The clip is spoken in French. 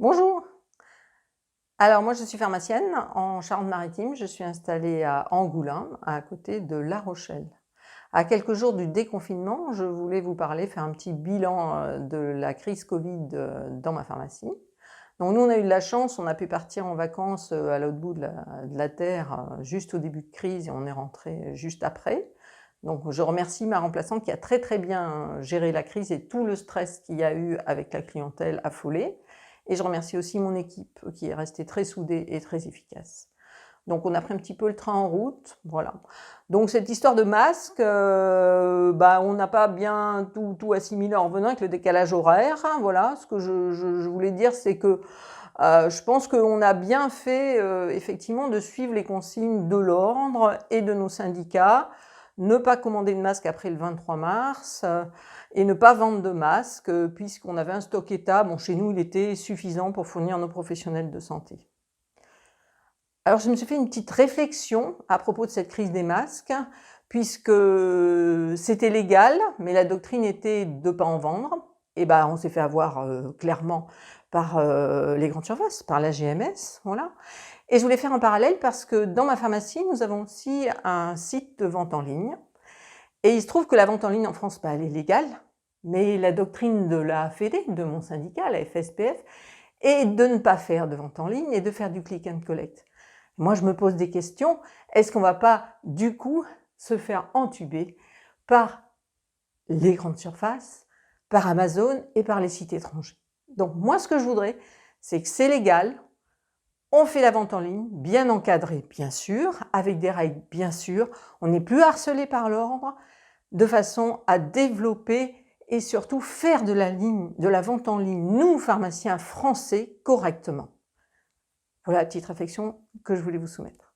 Bonjour. Alors moi je suis pharmacienne en Charente-Maritime, je suis installée à Angoulins, à côté de La Rochelle. À quelques jours du déconfinement, je voulais vous parler, faire un petit bilan de la crise Covid dans ma pharmacie. Donc nous on a eu de la chance, on a pu partir en vacances à l'autre bout de la terre juste au début de crise et on est rentré juste après. Donc je remercie ma remplaçante qui a très bien géré la crise et tout le stress qu'il y a eu avec la clientèle affolée. Et je remercie aussi mon équipe qui est restée très soudée et très efficace. Donc on a pris un petit peu le train en route, voilà. Donc cette histoire de masque, on n'a pas bien tout assimilé en revenant avec le décalage horaire, hein, voilà. Ce que je voulais dire, c'est que je pense qu'on a bien fait effectivement de suivre les consignes de l'ordre et de nos syndicats, ne pas commander de masques après le 23 mars et ne pas vendre de masques puisqu'on avait un stock état. Bon, chez nous, il était suffisant pour fournir nos professionnels de santé. Alors, je me suis fait une petite réflexion à propos de cette crise des masques, puisque c'était légal, mais la doctrine était de ne pas en vendre. Et ben, on s'est fait avoir clairement par les grandes surfaces, par la GMS, voilà. Et je voulais faire un parallèle parce que dans ma pharmacie, nous avons aussi un site de vente en ligne. Et il se trouve que la vente en ligne en France, elle est légale, mais la doctrine de la Fédé, de mon syndicat, la FSPF, est de ne pas faire de vente en ligne et de faire du click and collect. Moi, je me pose des questions. Est-ce qu'on ne va pas, du coup, se faire entuber par les grandes surfaces, par Amazon et par les sites étrangers? Donc, moi, ce que je voudrais, c'est que c'est légal. On fait la vente en ligne, bien encadrée, bien sûr, avec des règles, bien sûr. On n'est plus harcelé par l'ordre, de façon à développer et surtout faire de la vente en ligne, nous, pharmaciens français, correctement. Voilà la petite réflexion que je voulais vous soumettre.